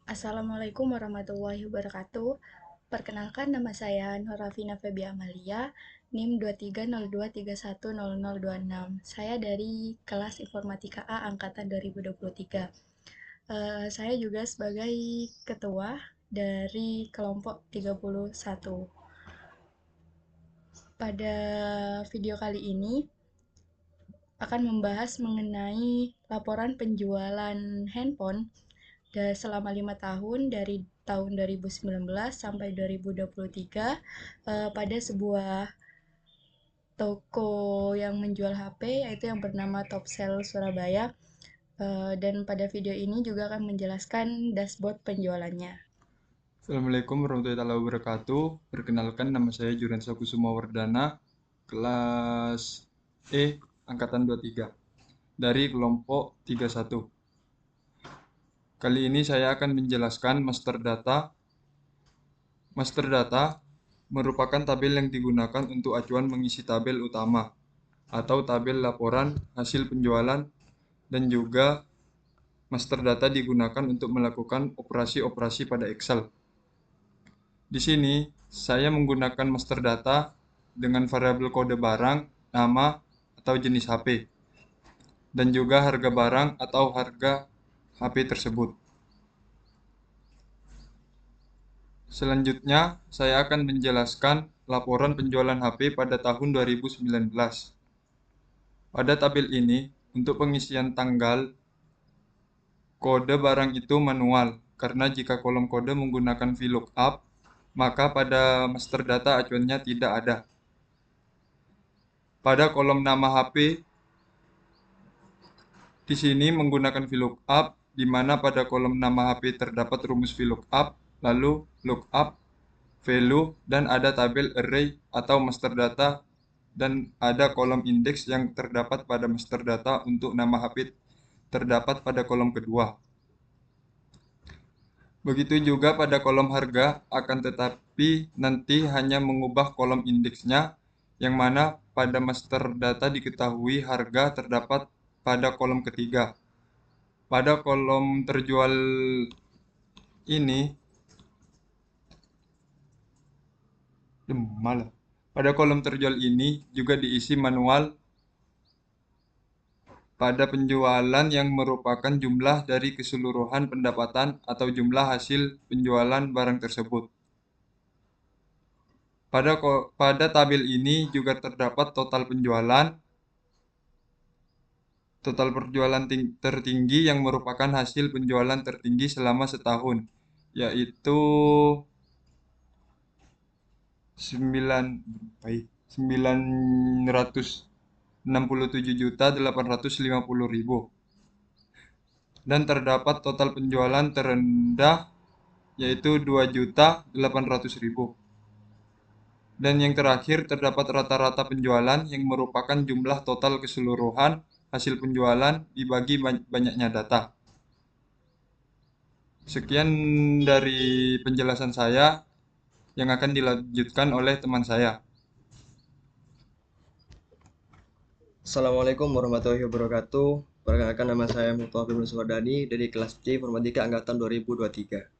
Assalamualaikum warahmatullahi wabarakatuh. Perkenalkan nama saya Norafina Febia Amalia, NIM 2302310026. Saya dari kelas Informatika A angkatan 2023. Saya juga sebagai ketua dari kelompok 31. Pada video kali ini akan membahas mengenai laporan penjualan handphone selama 5 tahun dari tahun 2019 sampai 2023 pada sebuah toko yang menjual HP yaitu yang bernama Topsel Surabaya. Dan pada video ini juga akan menjelaskan dashboard penjualannya. Assalamualaikum warahmatullahi wabarakatuh. Perkenalkan, nama saya Jurensa Kusuma Wardana, kelas E angkatan 23 dari kelompok 31. Kali ini saya akan menjelaskan master data. Master data merupakan tabel yang digunakan untuk acuan mengisi tabel utama atau tabel laporan hasil penjualan, dan juga master data digunakan untuk melakukan operasi-operasi pada Excel. Di sini, saya menggunakan master data dengan variabel kode barang, nama, atau jenis HP, dan juga harga barang atau harga HP tersebut. Selanjutnya, saya akan menjelaskan laporan penjualan HP pada tahun 2019. Pada tabel ini, untuk pengisian tanggal, kode barang itu manual, karena jika kolom kode menggunakan VLOOKUP, maka pada master data acuannya tidak ada. Pada kolom nama HP, di sini menggunakan VLOOKUP, di mana pada kolom nama HP terdapat rumus VLOOKUP, lalu lookup, value, dan ada tabel array atau master data, dan ada kolom indeks yang terdapat pada master data untuk nama HP terdapat pada kolom kedua. Begitu juga pada kolom harga, akan tetapi nanti hanya mengubah kolom indeksnya, yang mana pada master data diketahui harga terdapat pada kolom ketiga. Pada kolom terjual ini, pada kolom terjual ini juga diisi manual pada penjualan yang merupakan jumlah dari keseluruhan pendapatan atau jumlah hasil penjualan barang tersebut. Pada tabel ini juga terdapat total penjualan, total penjualan tertinggi yang merupakan hasil penjualan tertinggi selama setahun, yaitu 967.850.000, dan terdapat total penjualan terendah yaitu 2.800.000. Dan yang terakhir terdapat rata-rata penjualan yang merupakan jumlah total keseluruhan hasil penjualan dibagi banyaknya data. Sekian dari penjelasan saya yang akan dilanjutkan oleh teman saya. Assalamualaikum warahmatullahi wabarakatuh. Perkenalkan, nama saya Muhammad Fibnu Suwardani dari kelas C Informatika angkatan 2023.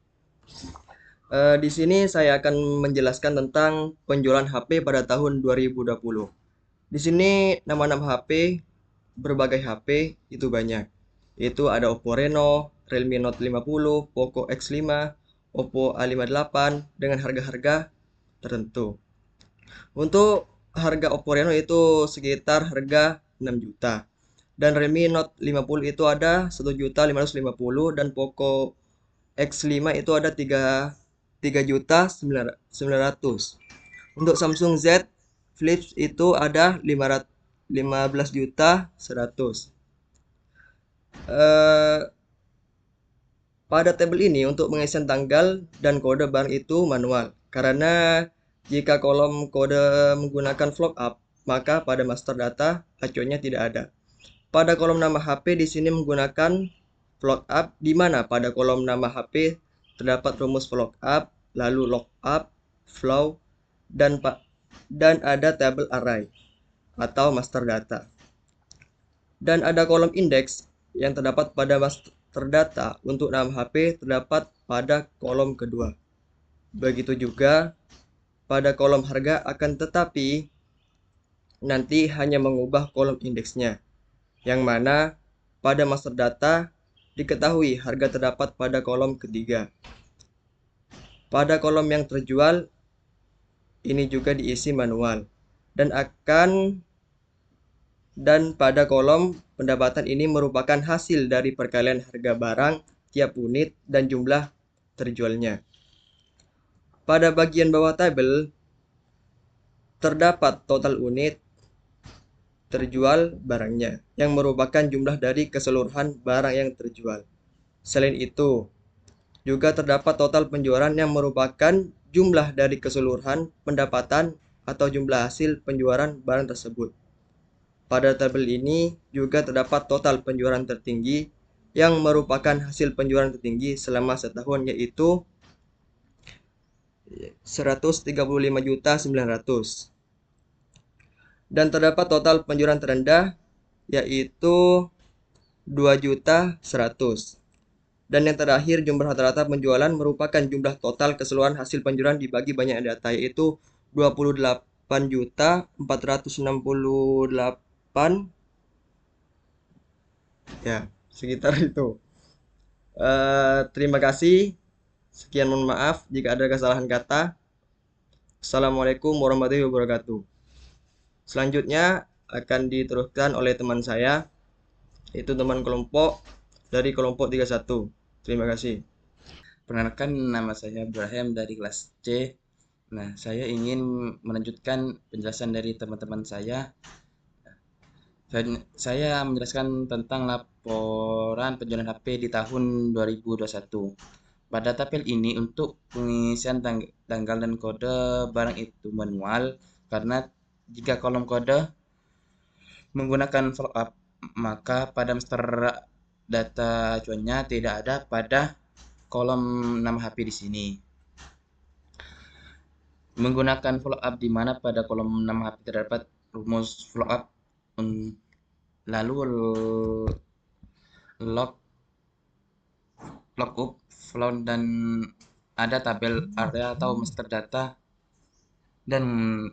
Di sini saya akan menjelaskan tentang penjualan HP pada tahun 2020. Di sini nama-nama HP, berbagai HP itu banyak. Itu ada Oppo Reno, Realme Note 50, Poco X5, Oppo A58 dengan harga-harga tertentu. Untuk harga Oppo Reno itu sekitar harga 6 juta. Dan Realme Note 50 itu ada 1.550.000, dan Poco X5 itu ada 3.900.000. Untuk Samsung Z Flip itu ada 15.100.000. Pada tabel ini untuk pengisian tanggal dan kode barang itu manual, karena jika kolom kode menggunakan VLOOKUP, maka pada master data acuannya tidak ada. Pada kolom nama HP di sini menggunakan VLOOKUP, di mana pada kolom nama HP terdapat rumus VLOOKUP, lalu lookup, flow, dan ada tabel array atau master data. Dan ada kolom indeks yang terdapat pada master terdata untuk nama HP terdapat pada kolom kedua. Begitu juga pada kolom harga, akan tetapi nanti hanya mengubah kolom indeksnya, yang mana pada master data diketahui harga terdapat pada kolom ketiga. Pada kolom yang terjual ini juga diisi manual dan pada kolom pendapatan ini merupakan hasil dari perkalian harga barang tiap unit dan jumlah terjualnya. Pada bagian bawah tabel terdapat total unit terjual barangnya yang merupakan jumlah dari keseluruhan barang yang terjual. Selain itu, juga terdapat total penjualan yang merupakan jumlah dari keseluruhan pendapatan atau jumlah hasil penjualan barang tersebut. Pada tabel ini juga terdapat total penjualan tertinggi yang merupakan hasil penjualan tertinggi selama setahun, yaitu 135.900.000. Dan terdapat total penjualan terendah yaitu 2.100.000. Dan yang terakhir, jumlah rata-rata penjualan merupakan jumlah total keseluruhan hasil penjualan dibagi banyak data, yaitu 28.468, ya sekitar itu. Terima kasih. Sekian, mohon maaf jika ada kesalahan kata. Assalamualaikum warahmatullahi wabarakatuh. Selanjutnya akan diteruskan oleh teman saya, yaitu teman kelompok dari kelompok 31. Terima kasih. Perkenalkan, nama saya Ibrahim dari kelas C. Nah, saya ingin melanjutkan penjelasan dari teman-teman saya. Saya menjelaskan tentang laporan penjualan HP di tahun 2021. Pada tabel ini untuk pengisian tanggal dan kode barang itu manual, karena jika kolom kode menggunakan follow up, maka pada master data acuannya tidak ada pada kolom nama HP di sini. Menggunakan follow up di mana pada kolom nama HP terdapat rumus follow up, lalu lookup, flow, dan ada tabel area atau master data, dan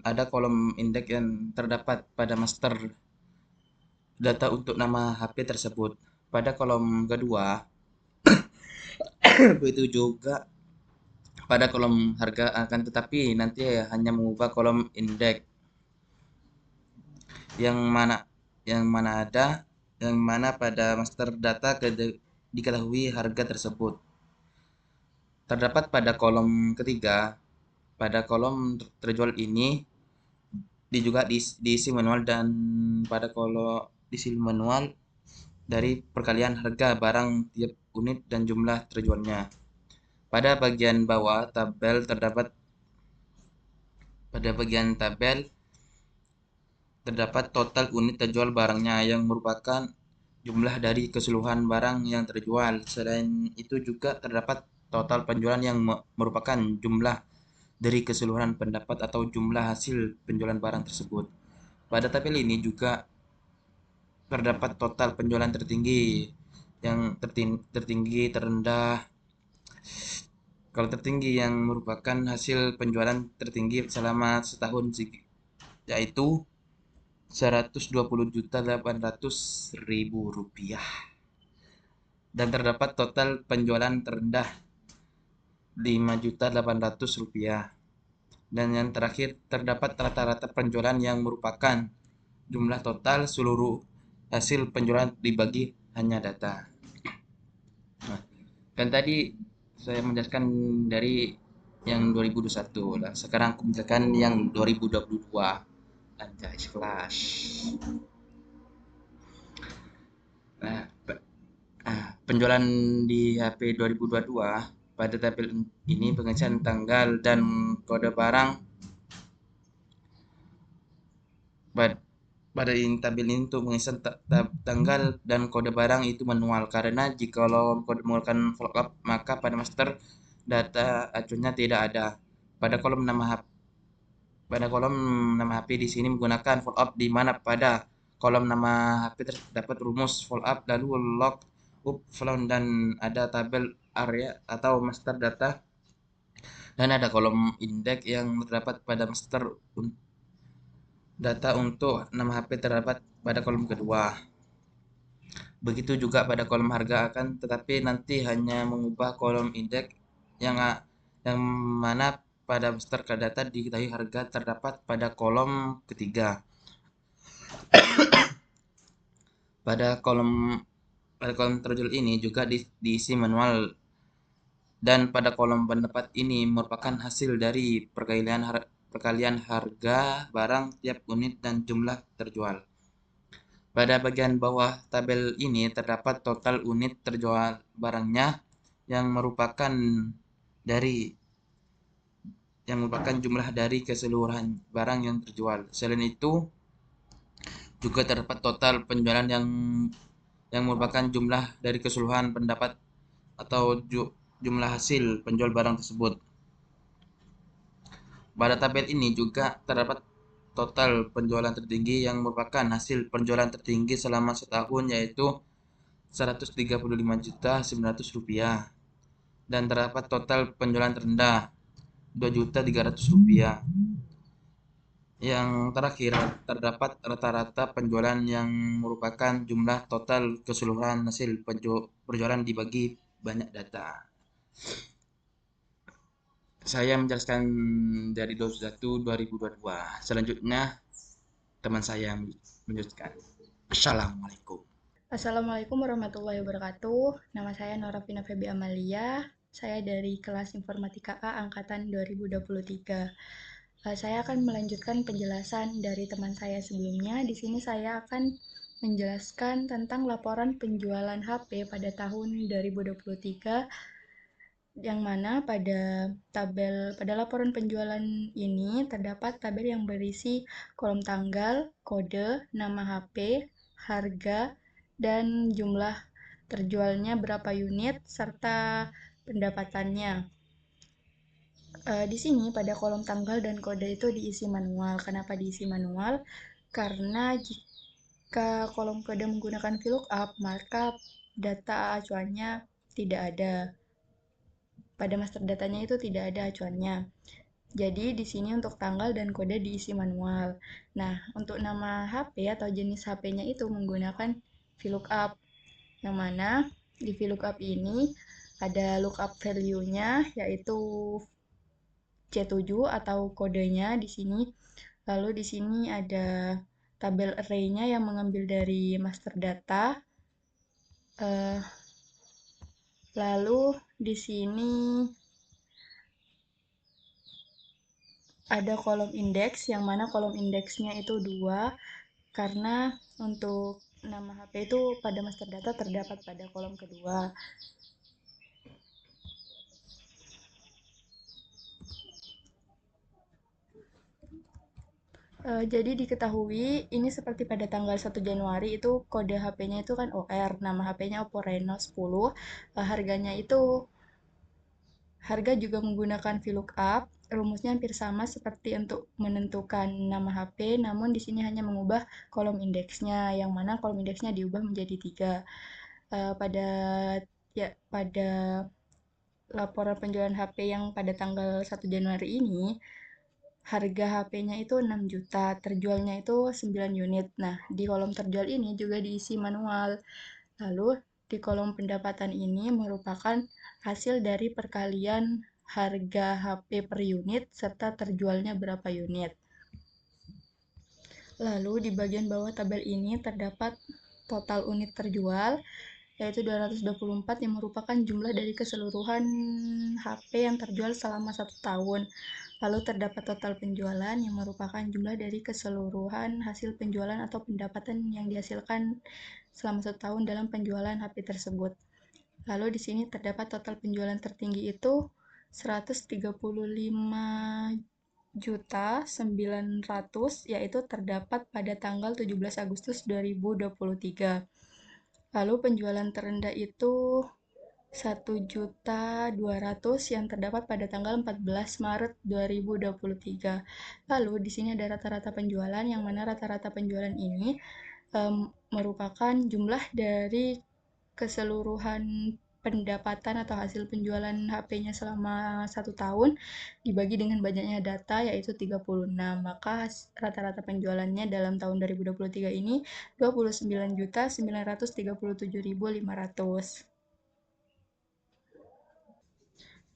ada kolom indeks yang terdapat pada master data untuk nama HP tersebut. Pada kolom kedua, begitu juga pada kolom harga, akan tetapi nanti hanya mengubah kolom indeks yang mana pada master data diketahui harga tersebut. Terdapat pada kolom ketiga. Pada kolom terjual ini juga diisi manual, dan pada kolom diisi manual dari perkalian harga barang tiap unit dan jumlah terjualnya. Pada bagian bawah tabel terdapat total unit terjual barangnya yang merupakan jumlah dari keseluruhan barang yang terjual. Selain itu juga terdapat total penjualan yang merupakan jumlah dari keseluruhan pendapat atau jumlah hasil penjualan barang tersebut. Pada tabel ini juga terdapat total penjualan tertinggi, yang tertinggi, terendah. Kalau tertinggi yang merupakan hasil penjualan tertinggi selama setahun, yaitu Rp120.800.000. Dan terdapat total penjualan terendah Rp5.800.000. Dan yang terakhir, terdapat rata-rata penjualan yang merupakan jumlah total seluruh hasil penjualan dibagi hanya data. Nah, kan tadi saya menjelaskan dari yang 2021. Nah, sekarang aku menjelaskan yang 2022. Anjay, kelas. Nah, penjualan di HP 2022 pada tabel ini pengisian tanggal dan kode barang. Pada tabel ini untuk pengisian tanggal dan kode barang itu manual, karena jika kode menggunakan follow up, maka pada master data acuannya tidak ada. Pada kolom nama HP di sini menggunakan follow up, di mana pada kolom nama HP terdapat rumus follow up, lalu upflown, dan ada tabel area atau master data, dan ada kolom indeks yang terdapat pada master data untuk nama HP terdapat pada kolom kedua. Begitu juga pada kolom harga, akan tetapi nanti hanya mengubah kolom indeks yang yang mana pada master data diketahui harga terdapat pada kolom ketiga. Pada kolom terjul ini juga diisi manual, dan pada kolom pendapat ini merupakan hasil dari perkalian harga barang tiap unit dan jumlah terjual. Pada bagian bawah tabel ini terdapat total unit terjual barangnya yang merupakan jumlah dari keseluruhan barang yang terjual. Selain itu juga terdapat total penjualan yang merupakan jumlah dari keseluruhan pendapat atau jumlah hasil penjual barang tersebut. Pada tabel ini juga terdapat total penjualan tertinggi yang merupakan hasil penjualan tertinggi selama setahun, yaitu Rp135.900.000, dan terdapat total penjualan terendah Rp2.300.000. Yang terakhir, terdapat rata-rata penjualan yang merupakan jumlah total keseluruhan hasil penjualan dibagi banyak data. Saya menjelaskan dari 2021-2022. Selanjutnya teman saya melanjutkan. Assalamualaikum. Assalamualaikum warahmatullahi wabarakatuh. Nama saya Norafina Febi Amalia. Saya dari kelas Informatika A angkatan 2023. Saya akan melanjutkan penjelasan dari teman saya sebelumnya. Di sini saya akan menjelaskan tentang laporan penjualan HP pada tahun 2023, yang mana pada laporan penjualan ini terdapat tabel yang berisi kolom tanggal, kode, nama HP, harga, dan jumlah terjualnya berapa unit, serta pendapatannya. Di sini pada kolom tanggal dan kode itu diisi manual. Kenapa diisi manual? Karena jika kolom kode menggunakan VLOOKUP, maka data acuannya tidak ada. Pada master datanya itu tidak ada acuannya. Jadi di sini untuk tanggal dan kode diisi manual. Nah, untuk nama HP atau jenis HP-nya itu menggunakan VLOOKUP, yang mana di VLOOKUP ini ada lookup value-nya, yaitu C7 atau kodenya di sini. Lalu di sini ada tabel array-nya yang mengambil dari master data. Lalu di sini ada kolom indeks, yang mana kolom indeksnya itu 2, karena untuk nama HP itu pada master data terdapat pada kolom kedua. Jadi diketahui ini seperti pada tanggal 1 Januari itu kode HP-nya itu kan OR, nama HP-nya Oppo Reno 10. Harga juga menggunakan VLOOKUP. Rumusnya hampir sama seperti untuk menentukan nama HP, namun di sini hanya mengubah kolom indeksnya, yang mana kolom indeksnya diubah menjadi 3. Pada laporan penjualan HP yang pada tanggal 1 Januari ini, harga HP-nya itu 6 juta, terjualnya itu 9 unit. Nah, di kolom terjual ini juga diisi manual. Lalu, di kolom pendapatan ini merupakan hasil dari perkalian harga HP per unit serta terjualnya berapa unit. Lalu, di bagian bawah tabel ini terdapat total unit terjual, yaitu 224, yang merupakan jumlah dari keseluruhan HP yang terjual selama 1 tahun. Lalu terdapat total penjualan yang merupakan jumlah dari keseluruhan hasil penjualan atau pendapatan yang dihasilkan selama 1 tahun dalam penjualan HP tersebut. Lalu di sini terdapat total penjualan tertinggi itu 135.900.000, yaitu terdapat pada tanggal 17 Agustus 2023. Lalu penjualan terendah itu 1.200.000 yang terdapat pada tanggal 14 Maret 2023. Lalu di sini ada rata-rata penjualan, yang mana rata-rata penjualan ini merupakan jumlah dari keseluruhan pendapatan atau hasil penjualan HP-nya selama 1 tahun dibagi dengan banyaknya data yaitu 36. Maka rata-rata penjualannya dalam tahun 2023 ini 29.937.500.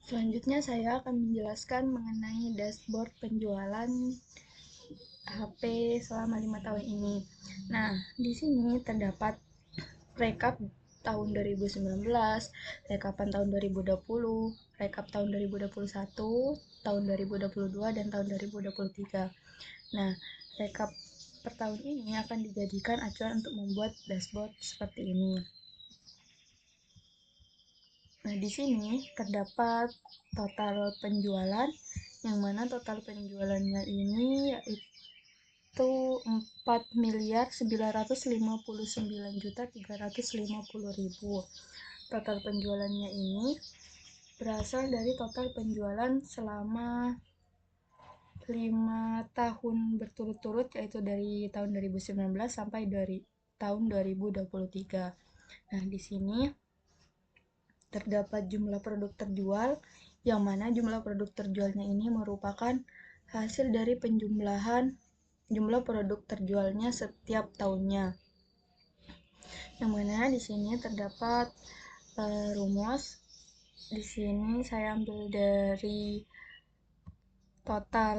Selanjutnya saya akan menjelaskan mengenai dashboard penjualan HP selama 5 tahun ini. Nah, di sini terdapat rekap tahun 2019, rekapan tahun 2020, rekap tahun 2021, tahun 2022, dan tahun 2023. Nah, rekap per tahun ini akan dijadikan acuan untuk membuat dashboard seperti ini. Nah, di sini terdapat total penjualan, yang mana total penjualannya ini yaitu 4.959.350.000. Total penjualannya ini berasal dari total penjualan selama 5 tahun berturut-turut, yaitu dari tahun 2019 sampai dari tahun 2023. Nah, di sini terdapat jumlah produk terjual, yang mana jumlah produk terjualnya ini merupakan hasil dari penjumlahan jumlah produk terjualnya setiap tahunnya. Yang mana di sini terdapat rumus. Di sini saya ambil dari total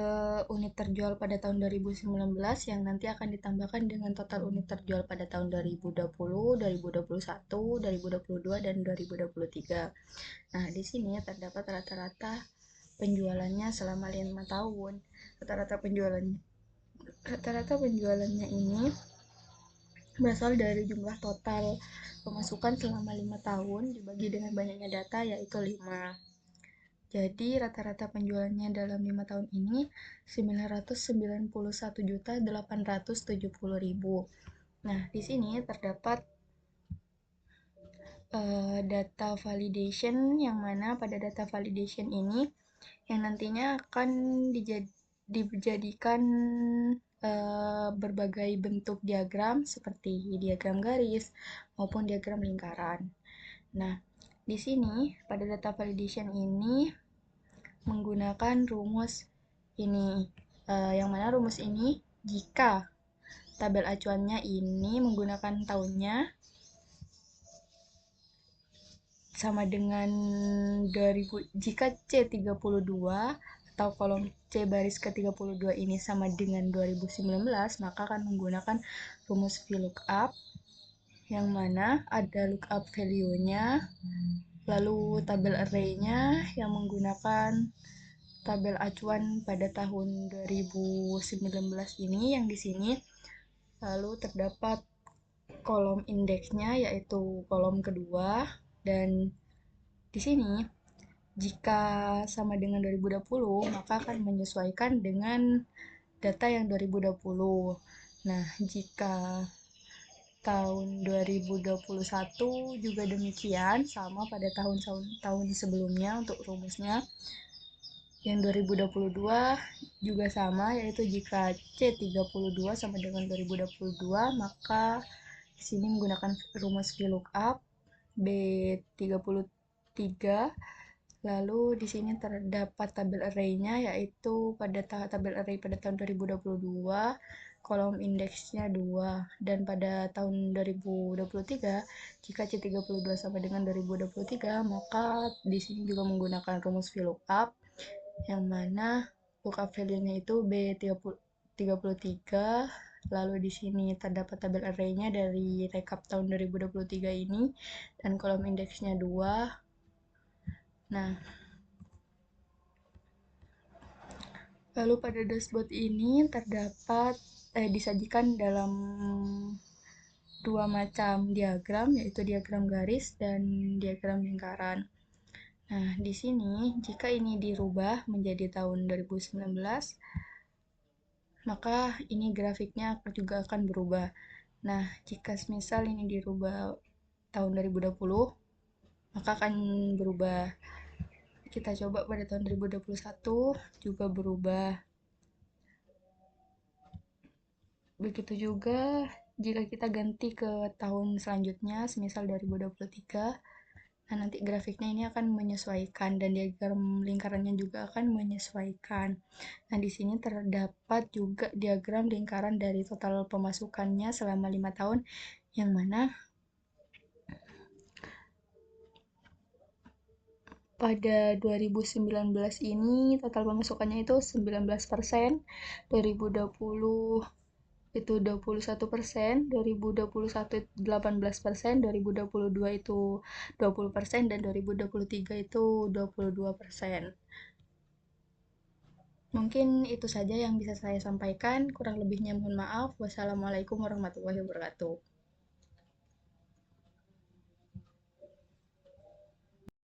unit terjual pada tahun 2019 yang nanti akan ditambahkan dengan total unit terjual pada tahun 2020, 2021, 2022, dan 2023. Nah, di sini terdapat rata-rata penjualannya selama 5 tahun. Rata-rata penjualannya ini berasal dari jumlah total pemasukan selama 5 tahun dibagi dengan banyaknya data yaitu 5. Jadi rata-rata penjualannya dalam 5 tahun ini 991.870.000. Nah, di sini terdapat data validation, yang mana pada data validation ini yang nantinya akan dijadikan berbagai bentuk diagram seperti diagram garis maupun diagram lingkaran. Nah, di sini pada data validation ini menggunakan rumus ini, yang mana rumus ini jika tabel acuannya ini menggunakan tahunnya sama dengan 2000, jika C32 atau kolom C baris ke-32 ini sama dengan 2019, maka akan menggunakan rumus VLOOKUP, yang mana ada lookup value-nya, lalu tabel array-nya yang menggunakan tabel acuan pada tahun 2019 ini yang di sini. Lalu terdapat kolom indeksnya yaitu kolom kedua, dan di sini jika sama dengan 2020 maka akan menyesuaikan dengan data yang 2020. Nah, jika tahun 2021 juga demikian, sama pada tahun sebelumnya untuk rumusnya. Yang 2022 juga sama, yaitu jika C32 sama dengan 2022, maka di sini menggunakan rumus VLOOKUP B33. Lalu di sini terdapat tabel array-nya, yaitu pada tabel array pada tahun 2022 kolom indeksnya 2, dan pada tahun 2023 jika C32 sama dengan 2023 maka di sini juga menggunakan rumus VLOOKUP, yang mana lookup value-nya itu B33. Lalu di sini terdapat tabel array-nya dari rekap tahun 2023 ini dan kolom indeksnya 2. Nah, lalu pada dashboard ini terdapat disajikan dalam 2 macam diagram, yaitu diagram garis dan diagram lingkaran. Nah, di sini jika ini dirubah menjadi tahun 2019, maka ini grafiknya juga akan berubah. Nah, jika misal ini dirubah tahun 2020, maka akan berubah. Kita coba pada tahun 2021 juga berubah. Begitu juga jika kita ganti ke tahun selanjutnya, semisal 2023, nah nanti grafiknya ini akan menyesuaikan dan diagram lingkarannya juga akan menyesuaikan. Nah, di sini terdapat juga diagram lingkaran dari total pemasukannya selama 5 tahun, yang mana pada 2019 ini total pemasukannya itu 19%, 2020 itu 21%, 2021 itu 18%, 2022 itu 20%, dan 2023 itu 22%. Mungkin itu saja yang bisa saya sampaikan, kurang lebihnya mohon maaf. Wassalamualaikum warahmatullahi wabarakatuh.